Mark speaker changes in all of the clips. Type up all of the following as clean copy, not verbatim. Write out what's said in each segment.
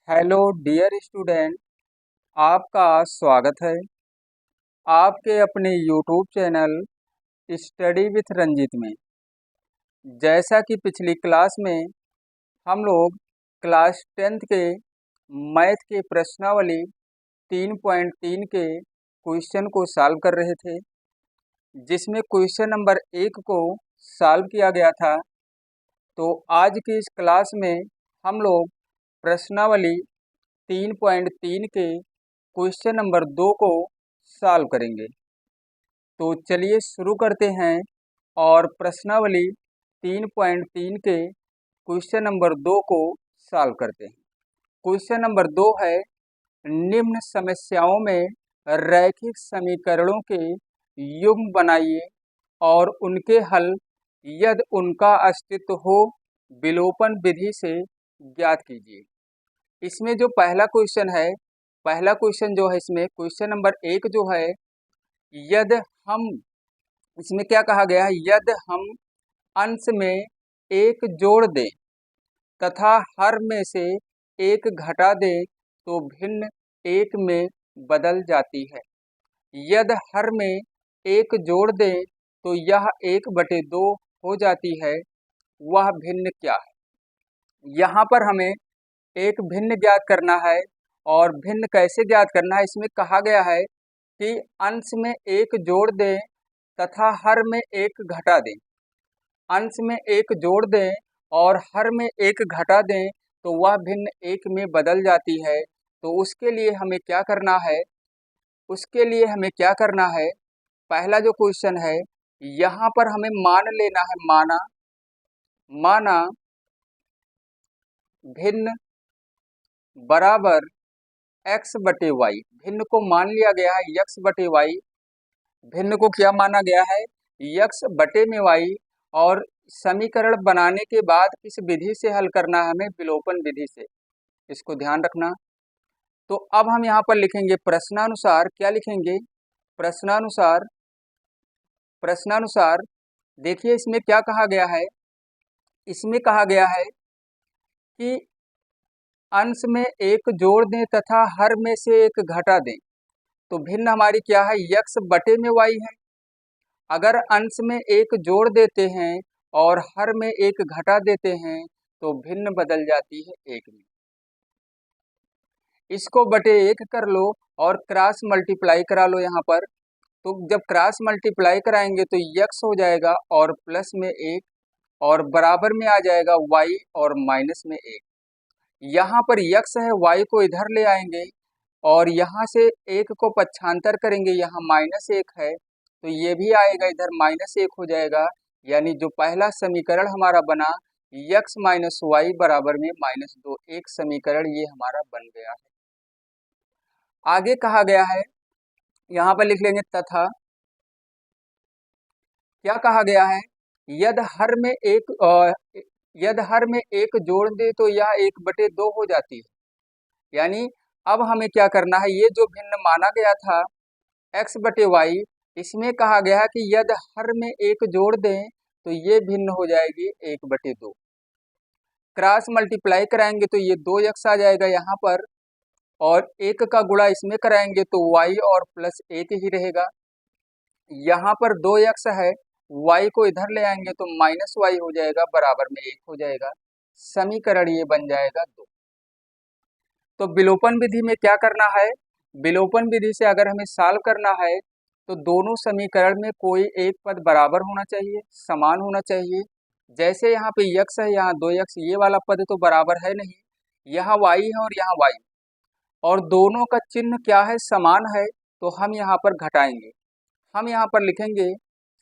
Speaker 1: Hello dear student. आपका स्वागत है आपके अपने YouTube channel study with Ranjit में। जैसा कि पिछली क्लास में हम लोग क्लास 10th के मैथ के प्रश्नावली 3.3 के क्वेश्चन को सॉल्व कर रहे थे, जिसमें क्वेश्चन नंबर 1 को सॉल्व किया गया था। तो आज की इस क्लास में हम लोग प्रश्नावली 3.3 के क्वेश्चन नंबर 2 को सॉल्व करेंगे। तो चलिए शुरू करते हैं और प्रश्नावली 3.3 के क्वेश्चन नंबर 2 को सॉल्व करते हैं। क्वेश्चन नंबर 2 है, निम्न समस्याओं में रैखिक समीकरणों के युग्म बनाइए और उनके हल यदि उनका अस्तित्व हो विलोपन विधि से ज्ञात कीजिए। इसमें जो पहला क्वेश्चन है, पहला क्वेश्चन जो है इसमें क्वेश्चन नंबर 1 जो है, यदि हम, इसमें क्या कहा गया है, यदि हम अंश में एक जोड़ दें तथा हर में से एक घटा दें तो भिन्न एक में बदल जाती है। यदि हर में एक जोड़ दें तो यह 1/2 हो जाती है, वह भिन्न क्या है। यहाँ पर हमें एक भिन्न ज्ञात करना है। और भिन्न कैसे ज्ञात करना है, इसमें कहा गया है कि अंश में एक जोड़ दें तथा हर में एक घटा दें। अंश में एक जोड़ दें और हर में एक घटा दें तो वह भिन्न एक में बदल जाती है। तो उसके लिए हमें क्या करना है, उसके लिए हमें क्या करना है, पहला जो क्वेश्चन है यहाँ पर हमें मान लेना है, माना भिन्न बराबर x/y। भिन्न को मान लिया गया है x/y। भिन्न को क्या माना गया है, x/y। और समीकरण बनाने के बाद किस विधि से हल करना है, हमें विलोपन विधि से। इसको ध्यान रखना। तो अब हम यहाँ पर लिखेंगे प्रश्नानुसार, क्या लिखेंगे, प्रश्नानुसार। प्रश्नानुसार देखिए इसमें क्या कहा गया है, इसमें कहा गया है कि अंश में एक जोड़ दें तथा हर में से एक घटा दें तो भिन्न हमारी क्या है, x/y है। अगर अंश में एक जोड़ देते हैं और हर में एक घटा देते हैं तो भिन्न बदल जाती है एक में। इसको बटे 1 कर लो और क्रॉस मल्टीप्लाई करा लो यहाँ पर। तो जब क्रॉस मल्टीप्लाई कराएंगे तो x हो जाएगा और प्लस में 1 और बराबर में आ जाएगा y और माइनस में 1। यहाँ पर x है, y को इधर ले आएंगे और यहाँ से 1 को पक्षांतर करेंगे, यहाँ -1 है तो ये भी आएगा इधर -1 हो जाएगा। यानी जो पहला समीकरण हमारा बना x - y बराबर में -2, एक समीकरण ये हमारा बन गया है। आगे कहा गया है, यहाँ पर लिख लेंगे तथा, क्या कहा गया है, यदि हर में एक जोड़ दे तो यह 1/2 हो जाती है। यानी अब हमें क्या करना है, ये जो भिन्न माना गया था x/y, इसमें कहा गया है कि यदि हर में एक जोड़ दें तो ये भिन्न हो जाएगी 1/2। क्रॉस मल्टीप्लाई कराएंगे तो ये 2x आ जाएगा यहाँ पर और 1 का गुणा इसमें कराएंगे तो y और प्लस 1 ही रहेगा। यहाँ पर 2x है, y को इधर ले आएंगे तो -y हो जाएगा, बराबर में 1 हो जाएगा। समीकरण ये बन जाएगा 2। तो विलोपन विधि में क्या करना है, विलोपन विधि से अगर हमें सॉल्व करना है तो दोनों समीकरण में कोई एक पद बराबर होना चाहिए, समान होना चाहिए। जैसे यहाँ पे x है, यहाँ 2x, ये वाला पद तो बराबर है नहीं, यहाँ y है और यहाँ y, और दोनों का चिन्ह क्या है, समान है, तो हम यहाँ पर घटाएंगे। हम यहाँ पर लिखेंगे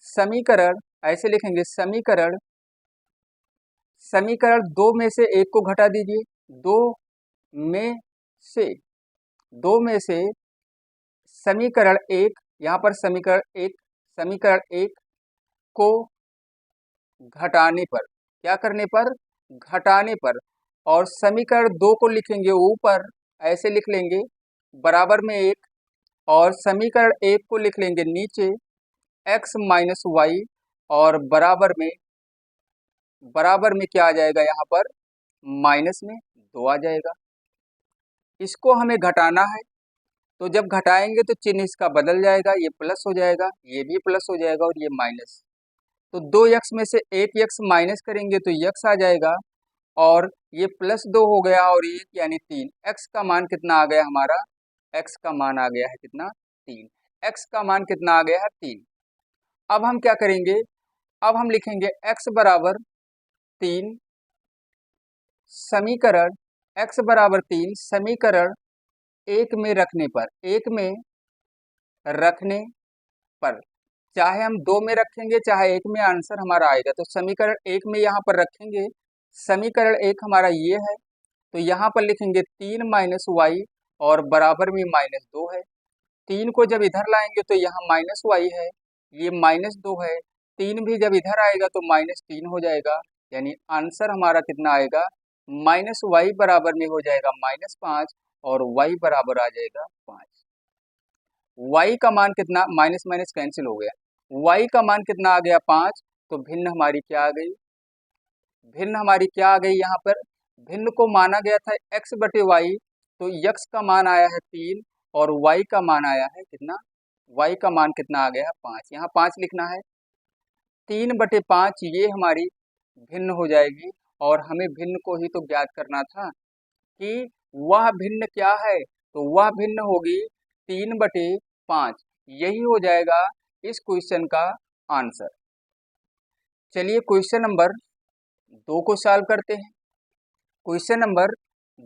Speaker 1: समीकरण, ऐसे लिखेंगे समीकरण, समीकरण 2 में से 1 को घटा दीजिए, 2 में से, 2 में से समीकरण 1, यहाँ पर समीकरण 1 को घटाने पर, क्या करने पर, घटाने पर, और समीकरण 2 को लिखेंगे ऊपर, ऐसे लिख लेंगे बराबर में 1, और समीकरण 1 को लिख लेंगे नीचे x - y और बराबर में क्या आ जाएगा, यहाँ पर -2 आ जाएगा। इसको हमें घटाना है, तो जब घटाएंगे तो चिन्ह इसका बदल जाएगा, ये प्लस हो जाएगा, ये भी प्लस हो जाएगा और ये माइनस। तो 2x में से 1x माइनस करेंगे तो x आ जाएगा और ये +2 हो गया और 1 यानी 3। x का मान कितना आ गया हमारा? x का मान आ गया है कितना? 3। x का मान कितना आ गया है? 3। अब हम क्या करेंगे? अब हम लिखेंगे x बराबर 3 समीकरण x बराबर 3 समीकरण 1 में रखने पर, 1 में रखने पर, चाहे हम 2 में रखेंगे चाहे 1 में, आंसर हमारा आएगा। तो समीकरण 1 में यहाँ पर रखेंगे, समीकरण 1 हमारा ये है, तो यहाँ पर लिखेंगे 3 माइनस वाई और बराबर में -2 है। 3 को जब इधर लाएंगे तो यहाँ माइनस वाई है, ये -2 है। 3 भी जब इधर आएगा तो -3 हो जाएगा, यानी आंसर हमारा कितना आएगा? माइनस वाई बराबर में हो जाएगा -5 और वाई बराबर आ जाएगा 5। y का मान कितना? माइनस माइनस कैंसिल हो गया। y का मान कितना आ गया? 5। तो भिन्न हमारी क्या आ गई? भिन्न हमारी क्या आ गई? यहाँ पर भिन्न को माना गया था x बटे वाई, तो x का मान आया है 3 और y का मान आया है कितना? y का मान कितना आ गया है? 5। यहाँ 5 लिखना है। 3 बटे 5 ये हमारी भिन्न हो जाएगी और हमें भिन्न को ही तो ज्ञात करना था कि वह भिन्न क्या है, तो वह भिन्न होगी 3 बटे 5। यही हो जाएगा इस क्वेश्चन का आंसर। चलिए क्वेश्चन नंबर 2 को सॉल्व करते हैं। क्वेश्चन नंबर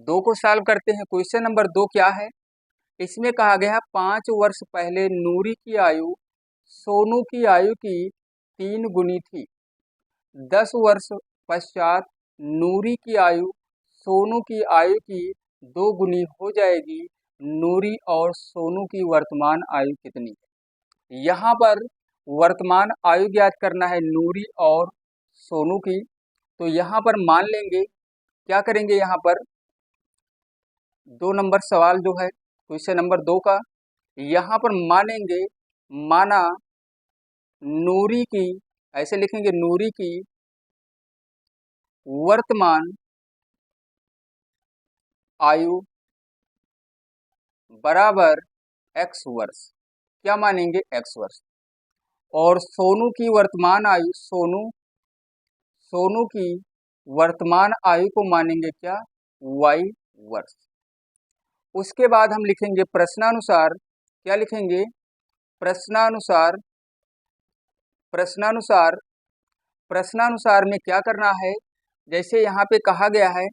Speaker 1: 2 को सॉल्व करते हैं। क्वेश्चन नंबर 2 क्या है? इसमें कहा गया है 5 वर्ष पहले नूरी की आयु सोनू की आयु की 3 गुनी थी। 10 वर्ष पश्चात नूरी की आयु सोनू की आयु की 2 गुनी हो जाएगी। नूरी और सोनू की वर्तमान आयु कितनी है? यहाँ पर वर्तमान आयु ज्ञात करना है नूरी और सोनू की। तो यहाँ पर मान लेंगे, क्या करेंगे? यहाँ पर 2 नंबर सवाल जो है क्वेश्चन नंबर 2 का, यहाँ पर मानेंगे, माना नूरी की, ऐसे लिखेंगे नूरी की वर्तमान आयु बराबर x वर्ष। क्या मानेंगे? x वर्ष। और सोनू की वर्तमान आयु, सोनू की वर्तमान आयु को मानेंगे क्या? y वर्ष। उसके बाद हम लिखेंगे प्रश्नानुसार, क्या लिखेंगे? प्रश्नानुसार, प्रश्नानुसार, प्रश्नानुसार में क्या करना है? जैसे यहाँ पे कहा गया है,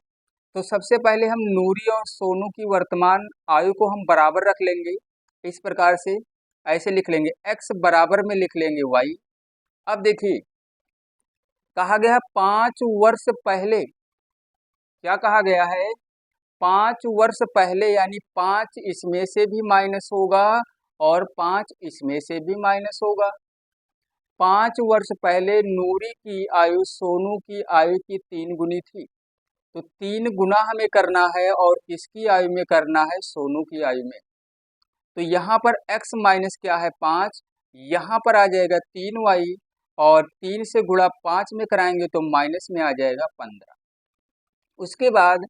Speaker 1: तो सबसे पहले हम नूरी और सोनू की वर्तमान आयु को हम बराबर रख लेंगे। इस प्रकार से ऐसे लिख लेंगे, x बराबर में लिख लेंगे y। अब देखिए कहा गया 5 वर्ष पहले, क्या कहा गया है? 5 वर्ष पहले, यानी 5 इसमें से भी माइनस होगा और 5 इसमें से भी माइनस होगा। 5 वर्ष पहले नूरी की आयु सोनू की आयु की 3 गुनी थी, तो 3 गुना हमें करना है और किसकी आयु में करना है? सोनू की आयु में। तो यहाँ पर x माइनस क्या है? 5। यहाँ पर आ जाएगा 3y और 3 से गुणा 5 में कराएंगे तो माइनस में आ जाएगा 15। उसके बाद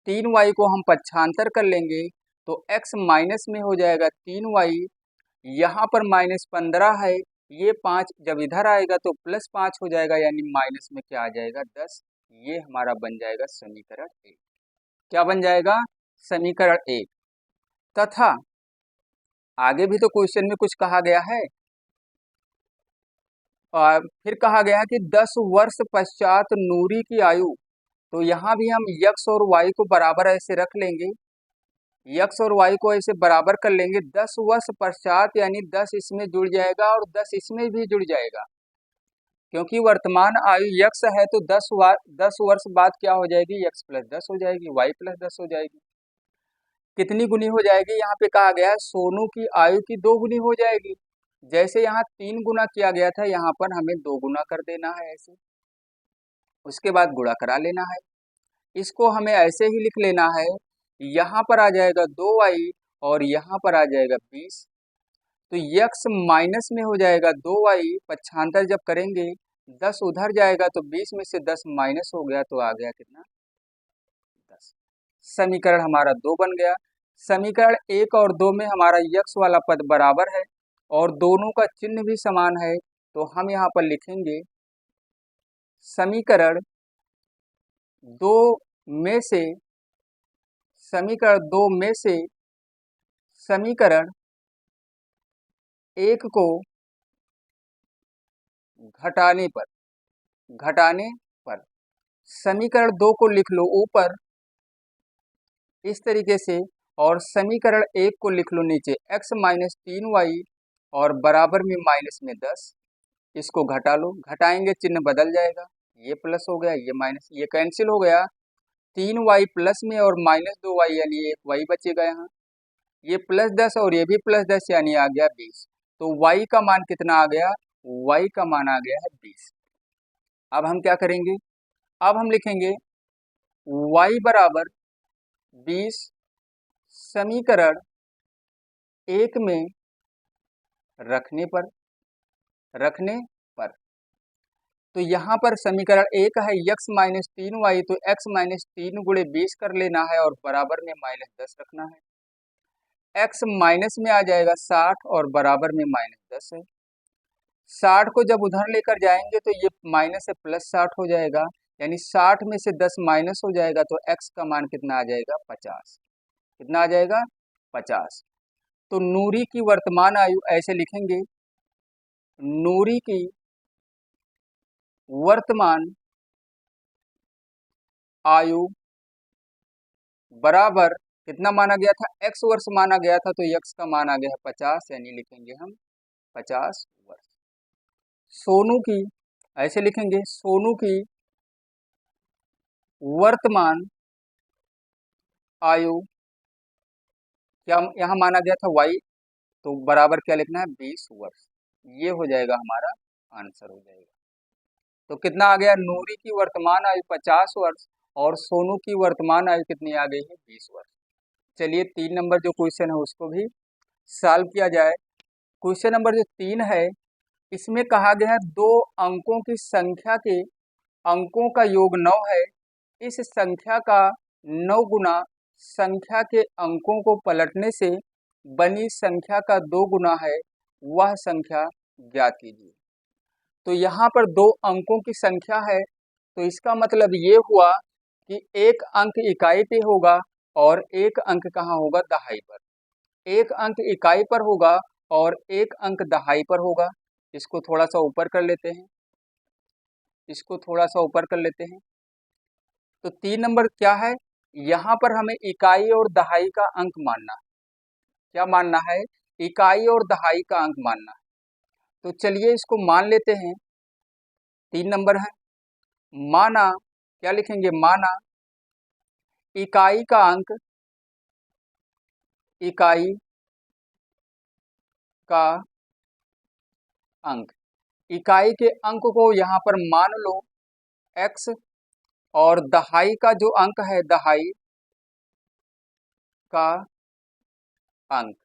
Speaker 1: 3y को हम पक्षांतर कर लेंगे तो x माइनस में हो जाएगा 3y। यहाँ पर -15 है, ये 5 जब इधर आएगा तो +5 हो जाएगा, यानी माइनस में क्या आ जाएगा? 10। ये हमारा बन जाएगा समीकरण 1। क्या बन जाएगा? समीकरण 1। तथा आगे भी तो क्वेश्चन में कुछ कहा गया है, और फिर कहा गया है कि 10 वर्ष पश्चात नूरी की आयु, तो यहाँ भी हम x और y को बराबर ऐसे रख लेंगे, x और y को ऐसे बराबर कर लेंगे। 10 वर्ष पश्चात यानी 10 इसमें जुड़ जाएगा और 10 इसमें भी जुड़ जाएगा, क्योंकि वर्तमान आयु x है तो 10 वर्ष बाद क्या हो जाएगी? x + 10 हो जाएगी, y + 10 हो जाएगी। कितनी गुनी हो जाएगी? यहाँ पे कहा गया है सोनू की आयु की 2 गुनी हो जाएगी। जैसे यहाँ 3 गुना किया गया था, यहाँ पर हमें 2 गुना कर देना है ऐसे, उसके बाद गुणा करा लेना है। इसको हमें ऐसे ही लिख लेना है, यहाँ पर आ जाएगा 2y और यहाँ पर आ जाएगा 20। तो x माइनस में हो जाएगा 2y, पक्षांतर जब करेंगे 10 उधर जाएगा तो 20 में से 10 माइनस हो गया तो आ गया कितना? 10। समीकरण हमारा 2 बन गया। समीकरण 1 और 2 में हमारा यक्स वाला पद बराबर है और दोनों का चिन्ह भी समान है, तो हम यहाँ पर लिखेंगे समीकरण 2 में से समीकरण 2 में से समीकरण 1 को घटाने पर समीकरण 2 को लिख लो ऊपर इस तरीके से और समीकरण 1 को लिख लो नीचे x माइनस 3y और बराबर में माइनस में 10। इसको घटा लो, घटाएंगे चिन्ह बदल जाएगा, ये प्लस हो गया, ये माइनस, ये कैंसिल हो गया। 3y प्लस में और माइनस 2y यानी 1y बचेगा यहाँ। ये प्लस 10 और ये भी प्लस 10 यानी आ गया 20। तो y का मान कितना आ गया? y का मान आ गया है 20। अब हम क्या करेंगे? अब हम लिखेंगे y बराबर 20 समीकरण 1 में रखने पर तो यहाँ पर समीकरण 1 है x माइनस 3y, तो x माइनस 3 गुणे 20 कर लेना है और बराबर में माइनस 10 रखना है। x माइनस में आ जाएगा 60 और बराबर में माइनस 10 है। 60 को जब उधर लेकर जाएंगे तो ये माइनस से प्लस 60 हो जाएगा, यानी 60 में से 10 माइनस हो जाएगा तो x का मान कितना आ जाएगा? 50। कितना आ जाएगा? 50। तो नूरी की वर्तमान आयु ऐसे लिखेंगे, नूरी की वर्तमान आयु बराबर कितना माना गया था? x वर्ष माना गया था, तो x का मान आ गया है 50, यानी लिखेंगे हम 50 वर्ष। सोनू की ऐसे लिखेंगे, सोनू की वर्तमान आयु क्या यहाँ माना गया था? y, तो बराबर क्या लिखना है? 20 वर्ष। ये हो जाएगा हमारा आंसर हो जाएगा। तो कितना आ गया? नूरी की वर्तमान आयु 50 वर्ष और सोनू की वर्तमान आयु कितनी आ गई है? 20 वर्ष। चलिए 3 नंबर जो क्वेश्चन है उसको भी सॉल्व किया जाए। क्वेश्चन नंबर जो 3 है इसमें कहा गया है 2 अंकों की संख्या के अंकों का योग 9 है। इस संख्या का 9 गुना संख्या के अंकों को पलटने से बनी संख्या का 2 गुना है, वह संख्या ज्ञात कीजिए। तो यहाँ पर 2 अंकों की संख्या है, तो इसका मतलब ये हुआ कि एक अंक इकाई पे होगा और एक अंक कहाँ होगा? दहाई पर। एक अंक इकाई पर होगा और एक अंक दहाई पर होगा। इसको थोड़ा सा ऊपर कर लेते हैं, इसको थोड़ा सा ऊपर कर लेते हैं। तो 3 नंबर क्या है? यहाँ पर हमें इकाई और दहाई का अंक मानना है। क्या मानना है? इकाई और दहाई का अंक मानना है। तो चलिए इसको मान लेते हैं। 3 नंबर है, माना, क्या लिखेंगे? माना इकाई का अंक, इकाई का अंक, इकाई के अंक को यहाँ पर मान लो x और दहाई का जो अंक है, दहाई का अंक,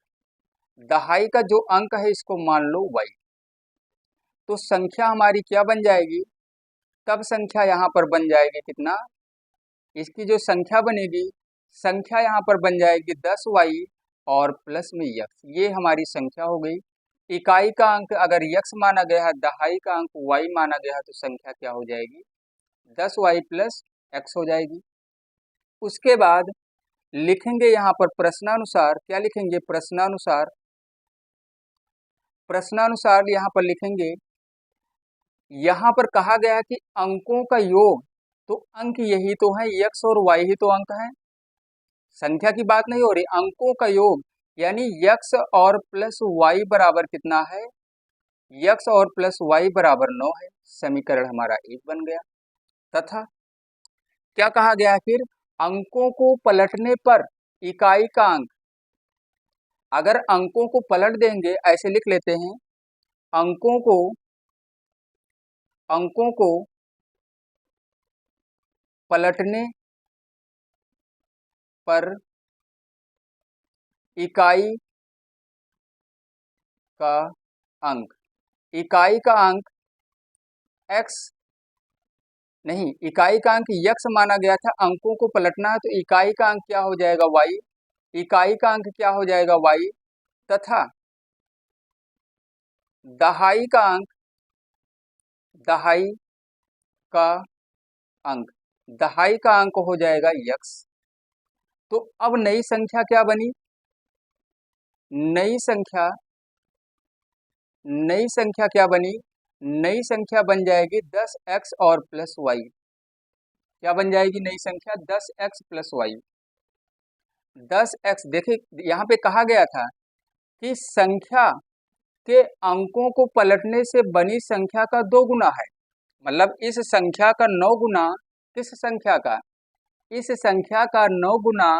Speaker 1: दहाई का जो अंक है इसको मान लो y। तो संख्या हमारी क्या बन जाएगी? तब संख्या यहाँ पर बन जाएगी कितना? इसकी जो संख्या बनेगी, संख्या यहाँ पर बन जाएगी 10y और प्लस में x। ये हमारी संख्या हो गई। इकाई का अंक अगर x माना गया है, दहाई का अंक y माना गया है, तो संख्या क्या हो जाएगी? 10y प्लस x हो जाएगी। उसके बाद लिखेंगे यहाँ पर प्रश्नानुसार, क्या लिखेंगे? प्रश्नानुसार, प्रश्नानुसार यहाँ पर लिखेंगे, यहाँ पर कहा गया कि अंकों का योग, तो अंक यही तो है, x और y ही तो अंक है, संख्या की बात नहीं हो रही, अंकों का योग यानी x और प्लस y बराबर कितना है? x और प्लस y बराबर 9 है। समीकरण हमारा 1 बन गया। तथा क्या कहा गया है फिर? अंकों को पलटने पर इकाई का अंक, अगर अंकों को पलट देंगे, ऐसे लिख लेते हैं, अंकों को पलटने पर इकाई का अंक, इकाई का अंक x नहीं, इकाई का अंक यक्स माना गया था, अंकों को पलटना है तो इकाई का अंक क्या हो जाएगा वाई, इकाई का अंक क्या हो जाएगा वाई, तथा दहाई का अंक, दहाई का अंक, दहाई का अंक हो जाएगा यक्स। तो अब नई संख्या क्या बनी, नई संख्या, नई संख्या क्या बनी, नई संख्या बन जाएगी 10x और प्लस वाई। क्या बन जाएगी नई संख्या 10x प्लस वाई। 10x देखिए यहाँ पे कहा गया था कि संख्या के अंकों को पलटने से बनी संख्या का 2 गुना है, मतलब इस संख्या का 9 गुना, किस संख्या का, इस संख्या का 9 गुना,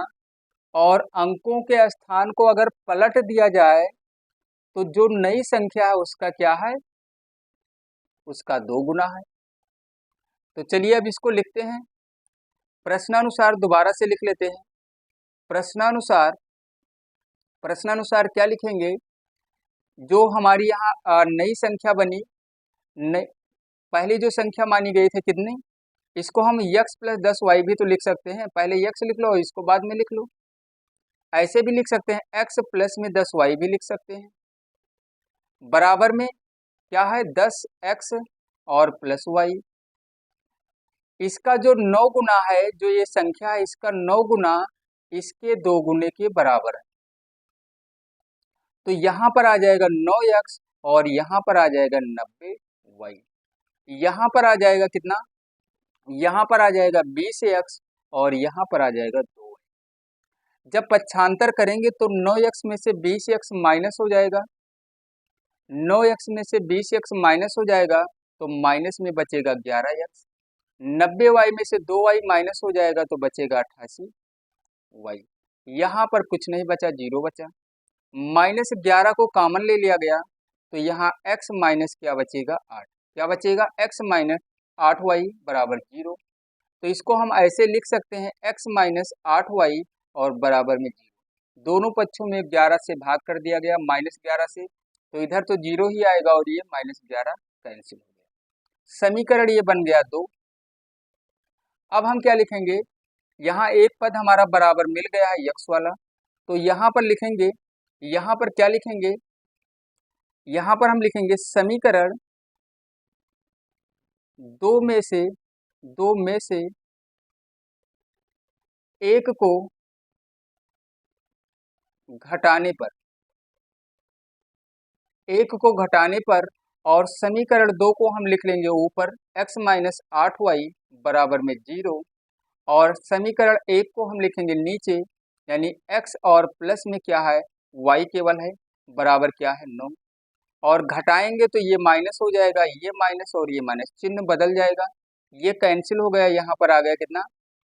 Speaker 1: और अंकों के स्थान को अगर पलट दिया जाए तो जो नई संख्या है उसका क्या है, उसका 2 गुना है। तो चलिए अब इसको लिखते हैं प्रश्नानुसार, दोबारा से लिख लेते हैं। प्रश्नानुसार, प्रश्नानुसार क्या लिखेंगे, जो हमारी यहाँ नई संख्या बनी, नई पहली जो संख्या मानी गई थी कितनी, इसको हम x प्लस 10y भी तो लिख सकते हैं, पहले x लिख लो इसको बाद में लिख लो। ऐसे भी लिख सकते हैं, x प्लस में 10y भी लिख सकते हैं, बराबर में क्या है 10x और प्लस y। इसका जो 9 गुना है, जो ये संख्या है इसका 9 गुना इसके 2 गुने के बराबर है। तो यहाँ पर आ जाएगा 9x और यहाँ पर आ जाएगा 90y। यहाँ पर आ जाएगा कितना, यहाँ पर आ जाएगा 20x और यहाँ पर आ जाएगा 2y। जब पक्षांतर करेंगे तो 9x में से 20x माइनस हो जाएगा, 9x में से 20x माइनस हो जाएगा तो माइनस में बचेगा 11x। 90y में से 2y माइनस हो जाएगा तो बचेगा 88y। यहाँ पर कुछ नहीं बचा, 0 बचा। -11 को कॉमन ले लिया गया तो यहाँ x माइनस क्या बचेगा 8, क्या बचेगा x माइनस 8y बराबर 0। तो इसको हम ऐसे लिख सकते हैं x माइनस 8y और बराबर में 0। दोनों पक्षों में 11 से भाग कर दिया गया, -11 से, तो इधर तो 0 ही आएगा और ये -11 कैंसिल हो गया। समीकरण ये बन गया 2। अब हम क्या लिखेंगे, यहाँ एक पद हमारा बराबर मिल गया है x वाला, तो यहाँ पर लिखेंगे, यहाँ पर क्या लिखेंगे, यहाँ पर हम लिखेंगे समीकरण 2 में से, 2 में से एक को घटाने पर, एक को घटाने पर, और समीकरण 2 को हम लिख लेंगे ऊपर x माइनस 8y बराबर में 0, और समीकरण 1 को हम लिखेंगे नीचे, यानी x और प्लस में क्या है y केवल है, बराबर क्या है 9, और घटाएंगे तो ये माइनस हो जाएगा, ये माइनस और ये माइनस, चिन्ह बदल जाएगा, ये कैंसिल हो गया। यहाँ पर आ गया कितना,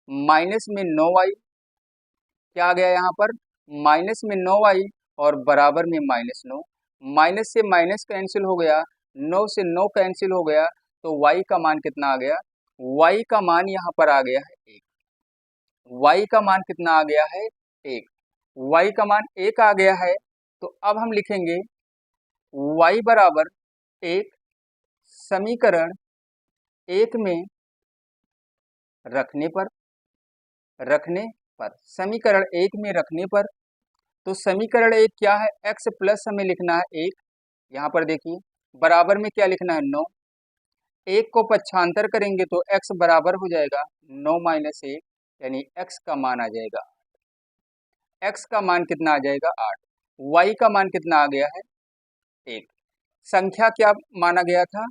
Speaker 1: माइनस में 9y, क्या आ गया यहाँ पर माइनस में 9y और बराबर में -9, माइनस से माइनस कैंसिल हो गया, 9 से 9 कैंसिल हो गया, तो y का मान कितना आ गया, y का मान यहाँ पर आ गया है 1। y का मान कितना आ गया है 1, y का मान 1 आ गया है। तो अब हम लिखेंगे y बराबर 1 समीकरण 1 में रखने पर, रखने पर, समीकरण 1 में रखने पर, तो समीकरण 1 क्या है, x प्लस हमें लिखना है 1, यहाँ पर देखिए बराबर में क्या लिखना है 9, 1 को पक्षांतर करेंगे तो x बराबर हो जाएगा 9 माइनस 1, यानी x का मान आ जाएगा, x का मान कितना आ जाएगा 8, y का मान कितना आ गया है 1। संख्या क्या माना गया था,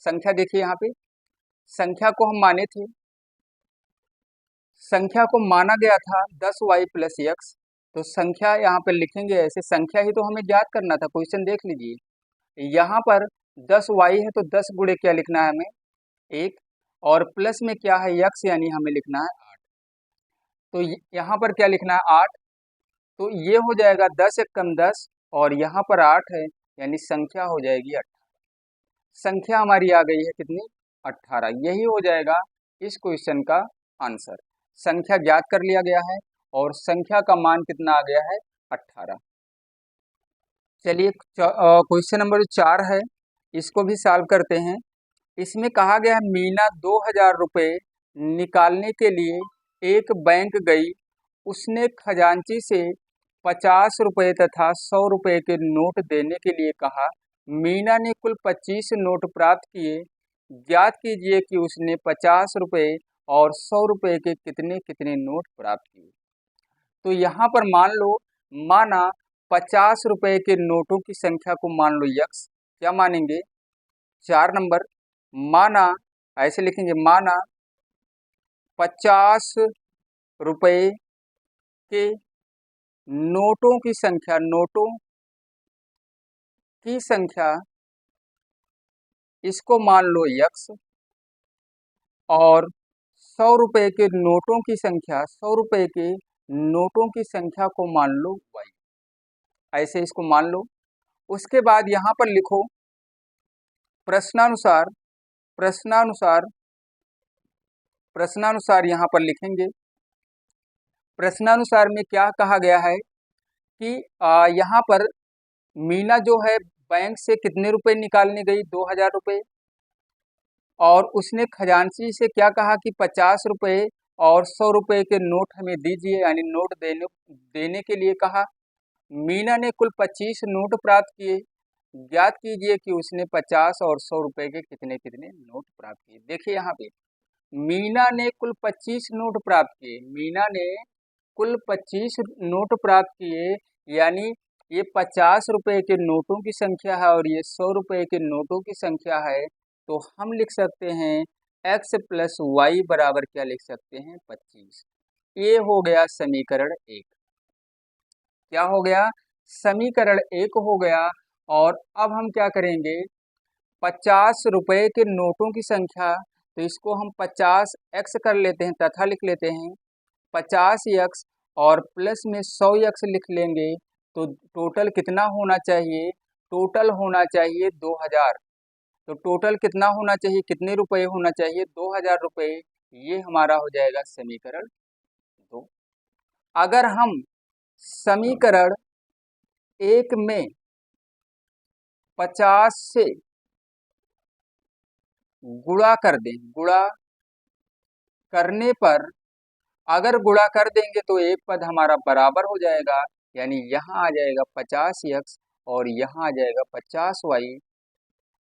Speaker 1: संख्या देखिए यहाँ पे, संख्या को हम माने थे, संख्या को माना गया था 10y प्लस x, तो संख्या यहाँ पर लिखेंगे ऐसे, संख्या ही तो हमें ज्ञात करना था, क्वेश्चन देख लीजिए, यहाँ पर 10y है तो 10 गुणे क्या लिखना है हमें 1, और प्लस में क्या है x, यानी हमें लिखना है 8, तो यहाँ पर क्या लिखना है 8, तो ये हो जाएगा 10 एक कम 10 और यहाँ पर 8 है, यानी संख्या हो जाएगी 18। संख्या हमारी आ गई है कितनी 18, यही हो जाएगा इस क्वेश्चन का आंसर। संख्या ज्ञात कर लिया गया है और संख्या का मान कितना आ गया है 18। चलिए क्वेश्चन नंबर 4 है, इसको भी सॉल्व करते हैं। इसमें कहा गया है मीना 2000 रुपये निकालने के लिए एक बैंक गई। उसने खजांची से 50 रुपये तथा 100 रुपये के नोट देने के लिए कहा। मीना ने कुल 25 नोट प्राप्त किए। ज्ञात कीजिए कि उसने 50 रुपये और 100 रुपये के कितने कितने नोट प्राप्त किए। तो यहाँ पर मान लो, माना 50 रुपये के नोटों की संख्या को मान लो यक्स, क्या मानेंगे 4 नंबर, माना ऐसे लिखेंगे, माना 50 रुपये के नोटों की संख्या, नोटों की संख्या इसको मान लो यक्स, और 100 रुपये के नोटों की संख्या, 100 रुपये के नोटों की संख्या को मान लो वाई, ऐसे इसको मान लो। उसके बाद यहाँ पर लिखो प्रश्नानुसार, प्रश्नानुसार, प्रश्नानुसार यहाँ पर लिखेंगे। प्रश्नानुसार में क्या कहा गया है कि यहाँ पर मीना जो है बैंक से कितने रुपए निकालने गई, 2000 रुपये, और उसने खजांची से क्या कहा कि 50 रुपये और 100 रुपये के नोट हमें दीजिए, यानी नोट देने के लिए कहा। मीना ने कुल 25 नोट प्राप्त किए। ज्ञात कीजिए कि उसने 50 और 100 रुपये के कितने कितने नोट प्राप्त किए। देखिए यहाँ पे मीना ने कुल 25 नोट प्राप्त किए, मीना ने कुल 25 नोट प्राप्त किए, यानी ये 50 रुपये के नोटों की संख्या है और ये 100 रुपये के नोटों की संख्या है। तो हम लिख सकते हैं x प्लस वाई बराबर क्या लिख सकते हैं 25। ये हो गया समीकरण 1। क्या हो गया, समीकरण 1 हो गया। और अब हम क्या करेंगे, 50 रुपये के नोटों की संख्या, तो इसको हम 50x कर लेते हैं तथा लिख लेते हैं 50x और प्लस में 100x लिख लेंगे। तो टोटल कितना होना चाहिए, टोटल होना चाहिए 2000। तो टोटल कितना होना चाहिए, कितने रुपए होना चाहिए, 2000 रुपये। ये हमारा हो जाएगा समीकरण 2। अगर हम समीकरण 1 में 50 से गुणा कर दें, गुणा करने पर अगर गुणा कर देंगे तो एक पद हमारा बराबर हो जाएगा, यानी यहाँ आ जाएगा 50x और यहाँ आ जाएगा 50y,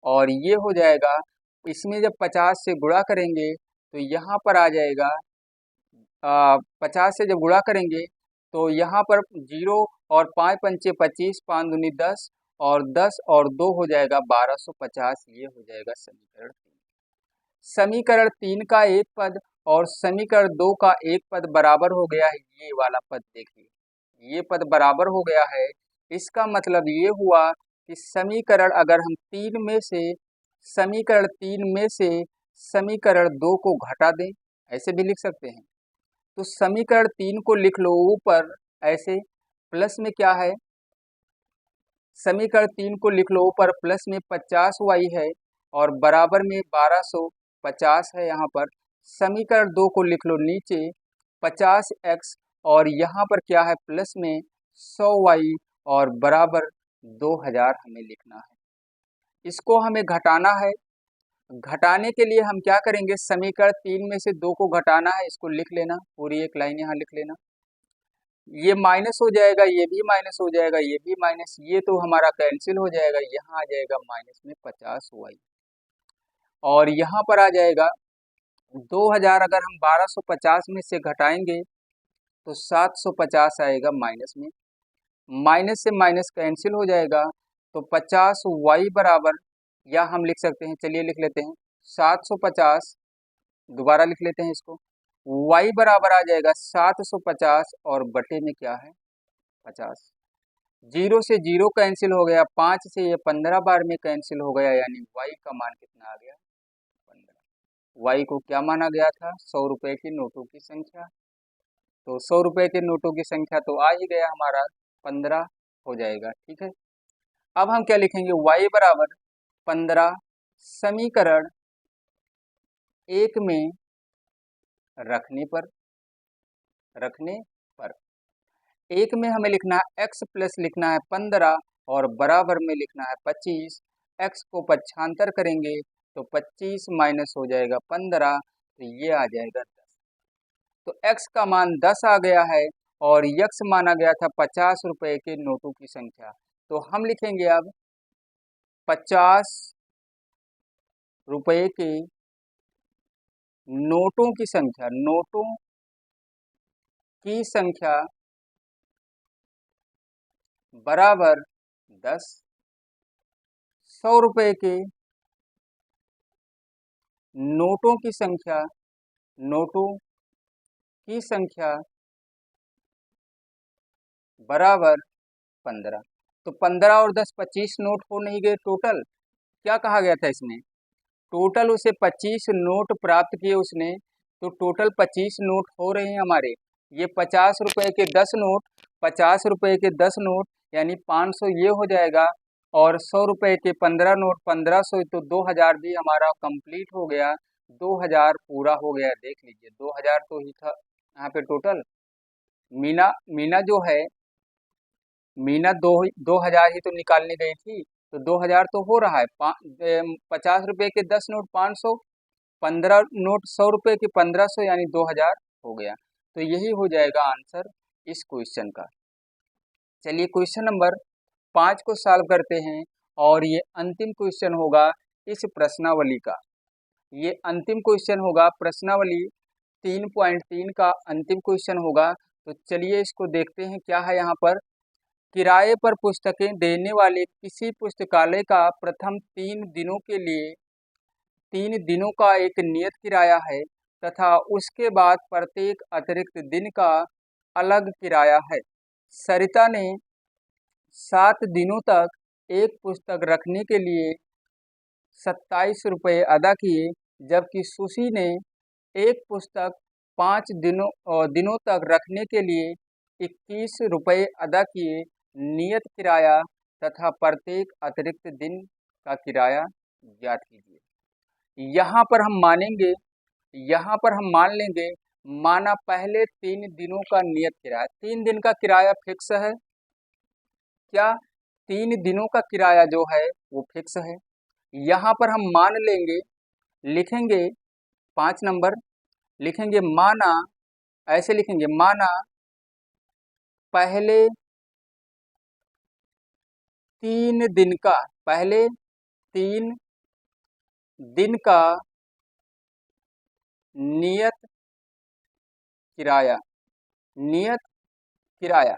Speaker 1: और ये हो जाएगा, इसमें जब 50 से गुणा करेंगे तो यहाँ पर आ जाएगा 50 से जब गुणा करेंगे तो यहाँ पर 0 और 5 पंचे 25, 5 दूनी 10 और 10 और 2 हो जाएगा 1250। ये हो जाएगा समीकरण 3। समीकरण 3 का एक पद और समीकरण 2 का एक पद बराबर हो गया है। ये वाला पद देखिए, ये पद बराबर हो गया है। इसका मतलब ये हुआ कि समीकरण अगर हम 3 में से, समीकरण 3 में से समीकरण 2 को घटा दें, ऐसे भी लिख सकते हैं। तो समीकरण 3 को लिख लो ऊपर ऐसे, प्लस में क्या है, समीकरण 3 को लिख लो ऊपर प्लस में 50y है और बराबर में 1250 है यहाँ पर। समीकरण 2 को लिख लो नीचे 50x और यहाँ पर क्या है प्लस में 100y और बराबर 2000 हमें लिखना है। इसको हमें घटाना है। घटाने के लिए हम क्या करेंगे, समीकरण 3 में से 2 को घटाना है, इसको लिख लेना, पूरी एक लाइन यहाँ लिख लेना। ये माइनस हो जाएगा, ये भी माइनस हो जाएगा, ये भी माइनस, ये तो हमारा कैंसिल हो जाएगा। यहाँ आ जाएगा माइनस में 50y और यहाँ पर आ जाएगा 2000। अगर हम 1250 में से घटाएंगे तो 750 आएगा माइनस में, माइनस से माइनस कैंसिल हो जाएगा। तो 50y बराबर, या हम लिख सकते हैं, चलिए लिख लेते हैं 750, दोबारा लिख लेते हैं इसको, y बराबर आ जाएगा 750 और बटे में क्या है 50। 0 से 0 कैंसिल हो गया, 5 से ये 15 बार में कैंसिल हो गया, यानी y का मान कितना आ गया 15। y को क्या माना गया था, 100 रुपये की नोटों की संख्या। तो 100 रुपये के नोटों की संख्या तो आ ही गया हमारा 15 हो जाएगा, ठीक है। अब हम क्या लिखेंगे, y बराबर 15 समीकरण 1 में रखने पर, रखने पर 1 में हमें लिखना है x प्लस लिखना है 15 और बराबर में लिखना है 25। x को पक्षांतर करेंगे तो 25 माइनस हो जाएगा 15, तो ये आ जाएगा 10। तो x का मान 10 आ गया है और यक्स माना गया था 50 रुपए के नोटों की संख्या। तो हम लिखेंगे अब 50 रुपए के नोटों की संख्या, नोटों की संख्या बराबर 10। 100 रुपए के नोटों की संख्या, नोटों की संख्या बराबर 15। तो 15 और 10 25 नोट हो नहीं गए टोटल। क्या कहा गया था इसमें, टोटल उसे 25 नोट प्राप्त किए उसने, तो टोटल 25 नोट हो रहे हैं हमारे। ये 50 रुपए के 10 नोट, 50 रुपए के 10 नोट यानी 500 ये हो जाएगा, और 100 रुपए के 15 नोट 1500, तो 2000 भी हमारा कंप्लीट हो गया। 2000 पूरा हो गया, देख लीजिए 2000 तो ही था यहाँ पे टोटल। मीना मीना जो है, मीना 2000 ही तो निकालने गई थी, तो 2000 तो हो रहा है। 50 रुपए के 10 नोट 500, 15 नोट 100 रुपए के 1500 यानी 2000 हो गया। तो यही हो जाएगा आंसर इस क्वेश्चन का। चलिए क्वेश्चन नंबर 5 को सॉल्व करते हैं, और ये अंतिम क्वेश्चन होगा इस प्रश्नावली का। ये अंतिम क्वेश्चन होगा प्रश्नावली 3.3 का अंतिम क्वेश्चन होगा। तो चलिए इसको देखते हैं क्या है यहाँ पर। किराए पर पुस्तकें देने वाले किसी पुस्तकालय का प्रथम 3 दिनों का एक नियत किराया है, तथा उसके बाद प्रत्येक अतिरिक्त दिन का अलग किराया है। सरिता ने 7 दिनों तक एक पुस्तक रखने के लिए 27 रुपये अदा किए, जबकि सुशी ने एक पुस्तक 5 दिनों तक रखने के लिए 21 रुपये अदा किए। नियत किराया तथा प्रत्येक अतिरिक्त दिन का किराया ज्ञात कीजिए। यहाँ पर हम मानेंगे, यहाँ पर हम मान लेंगे, माना पहले 3 दिनों का नियत किराया, 3 दिन का किराया फिक्स है। क्या 3 दिनों का किराया जो है वो फिक्स है। यहाँ पर हम मान लेंगे, लिखेंगे 5 नंबर, लिखेंगे माना, ऐसे लिखेंगे माना पहले 3 दिन का, पहले 3 दिन का नियत किराया, नियत किराया।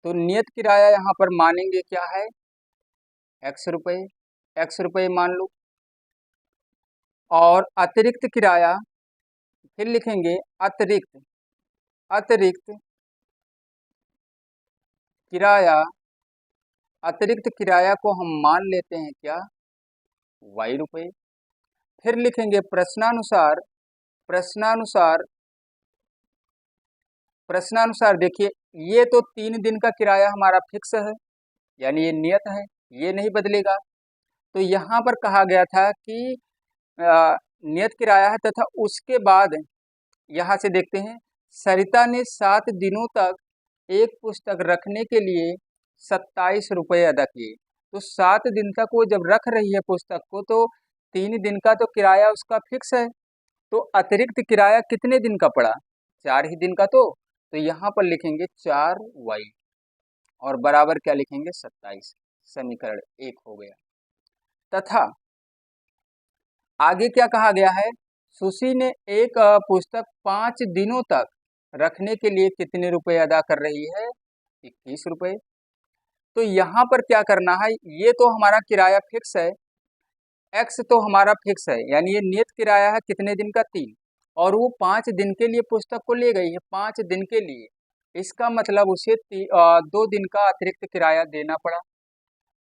Speaker 1: तो नियत किराया यहाँ पर मानेंगे क्या है, x रुपये, x रुपये मान लो। और अतिरिक्त किराया फिर लिखेंगे अतिरिक्त, अतिरिक्त किराया, अतिरिक्त किराया को हम मान लेते हैं क्या, y रुपये। फिर लिखेंगे प्रश्नानुसार, प्रश्नानुसार, प्रश्नानुसार देखिए ये तो 3 दिन का किराया हमारा फिक्स है, यानी ये नियत है, ये नहीं बदलेगा। तो यहाँ पर कहा गया था कि नियत किराया है, तथा उसके बाद यहाँ से देखते हैं सरिता ने 7 दिनों तक एक पुस्तक रखने के लिए 27 रुपये अदा किए। तो 7 दिन तक वो जब रख रही है पुस्तक को, तो 3 दिन का तो किराया उसका फिक्स है। तो अतिरिक्त किराया कितने दिन का पड़ा, 4 ही दिन का। तो यहाँ पर लिखेंगे 4y और बराबर क्या लिखेंगे 27। समीकरण 1 हो गया। तथा आगे क्या कहा गया है, सुशी ने एक पुस्तक 5 दिनों तक रखने के लिए कितने रुपए अदा कर रही है, 21 रुपये। तो यहाँ पर क्या करना है, ये तो हमारा किराया फिक्स है, x तो हमारा फिक्स है, यानी ये नियत किराया है कितने दिन का, 3, और वो 5 दिन के लिए पुस्तक को ले गई है, 5 दिन के लिए। इसका मतलब उसे 2 दिन का अतिरिक्त किराया देना पड़ा।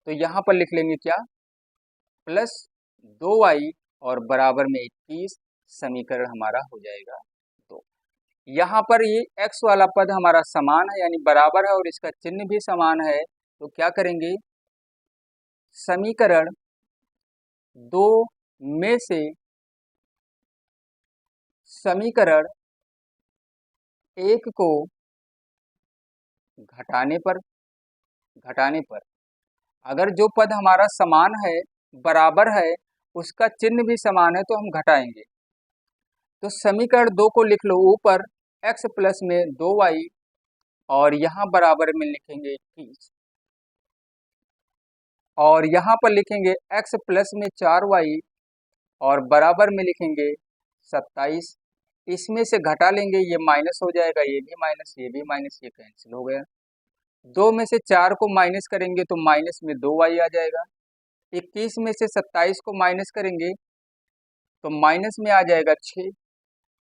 Speaker 1: तो यहाँ पर लिख लेंगे क्या, प्लस 2y और बराबर में 21। समीकरण हमारा हो जाएगा 2। यहाँ पर ये x वाला पद हमारा समान है, यानी बराबर है, और इसका चिन्ह भी समान है। तो क्या करेंगे, समीकरण 2 में से समीकरण 1 को घटाने पर, घटाने पर अगर जो पद हमारा समान है, बराबर है, उसका चिन्ह भी समान है तो हम घटाएंगे। तो समीकरण 2 को लिख लो, ऊपर x प्लस में 2y और यहाँ बराबर में लिखेंगे 21 और यहाँ पर लिखेंगे x प्लस में 4y और बराबर में लिखेंगे 27। इसमें से घटा लेंगे, ये माइनस हो जाएगा, ये भी माइनस, ये भी माइनस, ये कैंसिल हो गया। 2 में से 4 को माइनस करेंगे तो माइनस में 2y आ जाएगा। 21 में से 27 को माइनस करेंगे तो माइनस में आ जाएगा 6।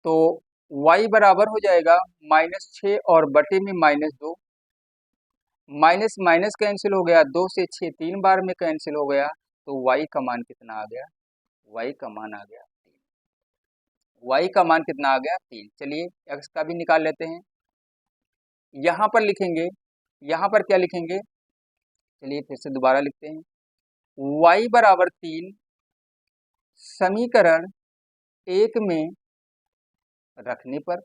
Speaker 1: तो y बराबर हो जाएगा -6 और बटे में -2। माइनस माइनस कैंसिल हो गया, 2 से 6 3 बार में कैंसिल हो गया, तो y का मान कितना आ गया? y का मान आ गया 3। y का मान कितना आ गया? 3। चलिए x का भी निकाल लेते हैं। यहाँ पर लिखेंगे, यहाँ पर क्या लिखेंगे? चलिए फिर से दोबारा लिखते हैं। y बराबर 3 समीकरण 1 में रखने पर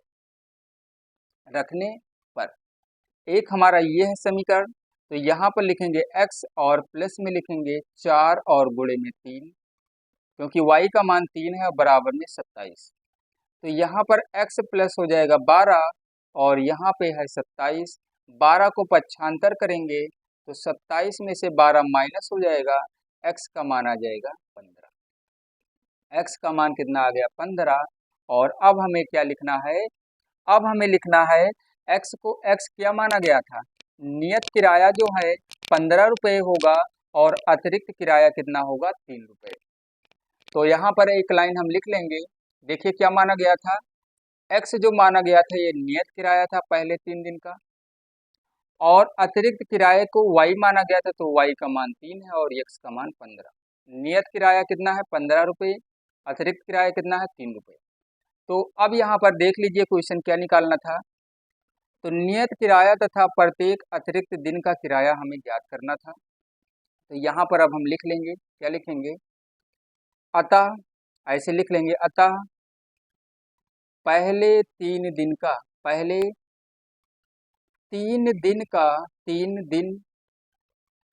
Speaker 1: एक हमारा ये है समीकरण, तो यहाँ पर लिखेंगे x और प्लस में लिखेंगे 4 और गुणे में 3, क्योंकि y का मान 3 है और बराबर में 27। तो यहाँ पर x प्लस हो जाएगा 12 और यहाँ पे है 27। 12 को पक्षांतर करेंगे तो 27 में से 12 माइनस हो जाएगा, x का मान आ जाएगा 15। x का मान कितना आ गया? 15। और अब हमें क्या लिखना है? अब हमें लिखना है x को, x क्या माना गया था? नियत किराया जो है 15 रुपये होगा और अतिरिक्त किराया कितना होगा? 3 रुपये। तो यहाँ पर एक लाइन हम लिख लेंगे। देखिए क्या माना गया था? x जो माना गया था ये नियत किराया था पहले 3 दिन का, और अतिरिक्त किराए को y माना गया था, तो y का मान 3 है और x का मान 15। नियत किराया कितना है? 15 रुपये, अतिरिक्त किराया कितना है? 3 रुपये। तो अब यहाँ पर देख लीजिए क्वेश्चन क्या निकालना था। तो नियत किराया तथा प्रत्येक अतिरिक्त दिन का किराया हमें ज्ञात करना था। तो यहाँ पर अब हम लिख लेंगे, क्या लिखेंगे? अतः, ऐसे लिख लेंगे, अतः पहले 3 दिन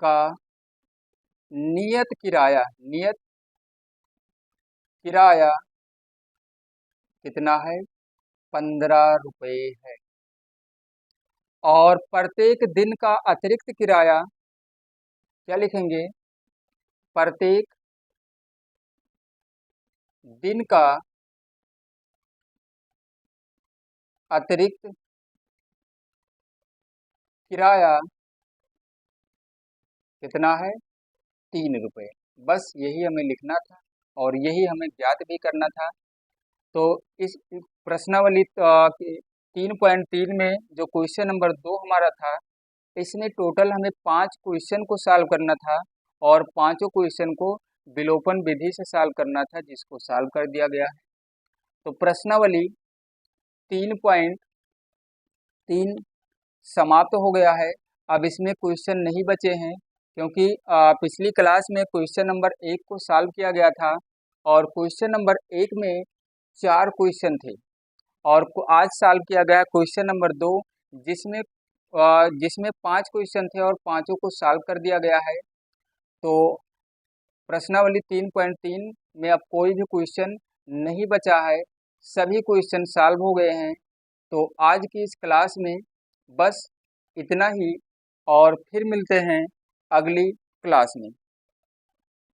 Speaker 1: का नियत किराया कितना है? 15 रुपये है। और प्रत्येक दिन का अतिरिक्त किराया क्या लिखेंगे? प्रत्येक दिन का अतिरिक्त किराया कितना है? 3 रुपये। बस यही हमें लिखना था और यही हमें ज्ञात भी करना था। तो इस प्रश्नावली 3.3 में जो क्वेश्चन नंबर 2 हमारा था, इसमें टोटल हमें 5 क्वेश्चन को सॉल्व करना था और पांचों क्वेश्चन को विलोपन विधि से सॉल्व करना था, जिसको सॉल्व कर दिया गया है। तो प्रश्नावली 3.3 समाप्त हो गया है। अब इसमें क्वेश्चन नहीं बचे हैं, क्योंकि पिछली क्लास में क्वेश्चन नंबर 1 को सॉल्व किया गया था और क्वेश्चन नंबर 1 में 4 क्वेश्चन थे, और आज सॉल्व किया गया क्वेश्चन नंबर 2, जिसमें 5 क्वेश्चन थे और पांचों को सॉल्व कर दिया गया है। तो प्रश्नावली 3.3 में अब कोई भी क्वेश्चन नहीं बचा है, सभी क्वेश्चन सॉल्व हो गए हैं। तो आज की इस क्लास में बस इतना ही, और फिर मिलते हैं अगली क्लास में।